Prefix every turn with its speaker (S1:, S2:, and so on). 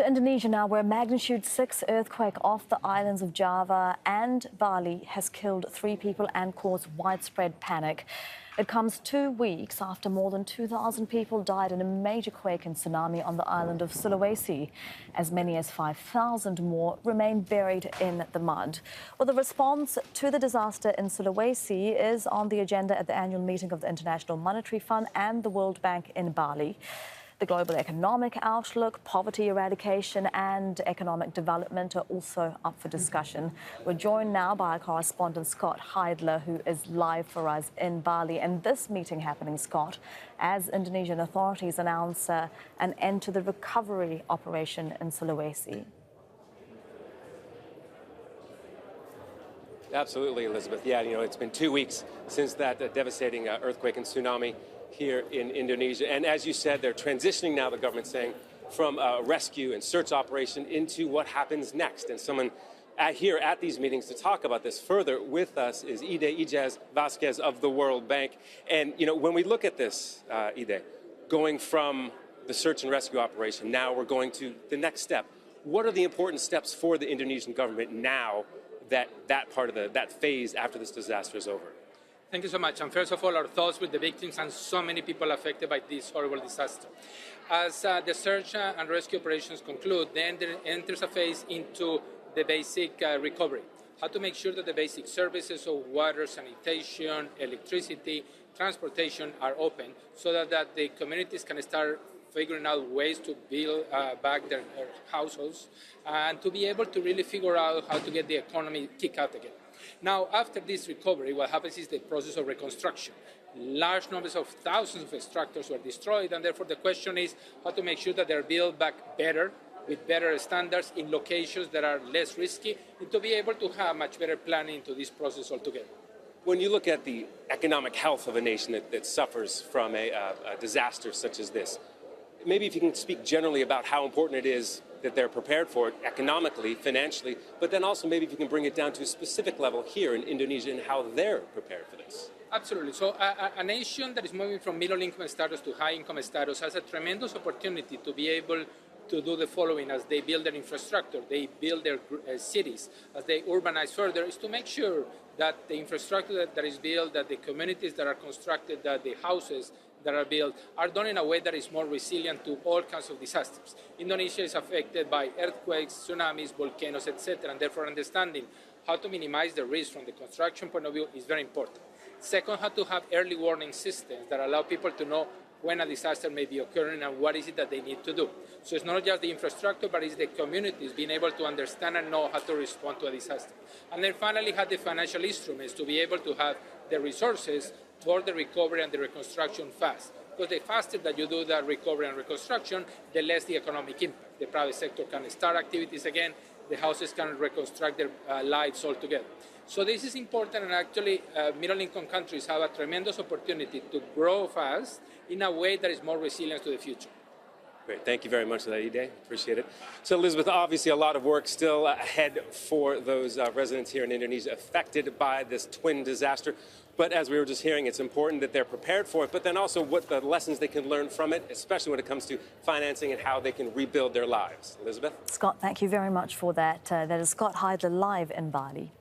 S1: To Indonesia now, where a magnitude 6 earthquake off the islands of Java and Bali has killed 3 people and caused widespread panic. It comes 2 weeks after more than 2,000 people died in a major quake and tsunami on the island of Sulawesi. As many as 5,000 more remain buried in the mud. Well, the response to the disaster in Sulawesi is on the agenda at the annual meeting of the International Monetary Fund and the World Bank in Bali. The global economic outlook, poverty eradication and economic development are also up for discussion. We're joined now by our correspondent Scott Heidler, who is live for us in Bali. And this meeting happening, Scott, as Indonesian authorities announce an end to the recovery operation in Sulawesi.
S2: Absolutely, Elizabeth. Yeah, it's been 2 weeks since that devastating earthquake and tsunami here in Indonesia. And as you said, they're transitioning now, the government saying, from a rescue and search operation into what happens next. And someone here at these meetings to talk about this further with us is Ijjasz Vasquez of the World Bank. And, when we look at this, Ide, going from the search and rescue operation, now we're going to the next step. What are the important steps for the Indonesian government now that part of that phase after this disaster is over?
S3: Thank you so much. And first of all, our thoughts with the victims and so many people affected by this horrible disaster. As the search and rescue operations conclude, then there enters a phase into the basic recovery. How to make sure that the basic services of water, sanitation, electricity, transportation are open so that the communities can start figuring out ways to build back their households and to be able to really figure out how to get the economy kicked out again. Now, after this recovery, what happens is the process of reconstruction. Large numbers of thousands of structures were destroyed, and therefore the question is how to make sure that they're built back better, with better standards in locations that are less risky, and to be able to have much better planning into this process altogether.
S2: When you look at the economic health of a nation that suffers from a disaster such as this, maybe if you can speak generally about how important it is that they're prepared for it economically, financially, but then also maybe if you can bring it down to a specific level here in Indonesia and how they're prepared for this.
S3: Absolutely. So a nation that is moving from middle income status to high income status has a tremendous opportunity to be able to do the following as they build their infrastructure, they build their cities, as they urbanize further, is to make sure that the infrastructure that is built, that the communities that are constructed, that the houses that are built are done in a way that is more resilient to all kinds of disasters. Indonesia is affected by earthquakes, tsunamis, volcanoes, etc., and therefore understanding how to minimize the risk from the construction point of view is very important. Second, how to have early warning systems that allow people to know when a disaster may be occurring and what is it that they need to do. So it's not just the infrastructure, but it's the communities being able to understand and know how to respond to a disaster. And then finally, have the financial instruments to be able to have the resources for the recovery and the reconstruction fast. Because the faster that you do that recovery and reconstruction, the less the economic impact. The private sector can start activities again, the houses can reconstruct their lives altogether. So this is important, and actually middle-income countries have a tremendous opportunity to grow fast in a way that is more resilient to the future.
S2: Great. Thank you very much for that, Ide. Appreciate it. So, Elizabeth, obviously a lot of work still ahead for those residents here in Indonesia affected by this twin disaster. But as we were just hearing, it's important that they're prepared for it, but then also what the lessons they can learn from it, especially when it comes to financing and how they can rebuild their lives. Elizabeth?
S1: Scott, thank you very much for that. That is Scott Heidler live in Bali.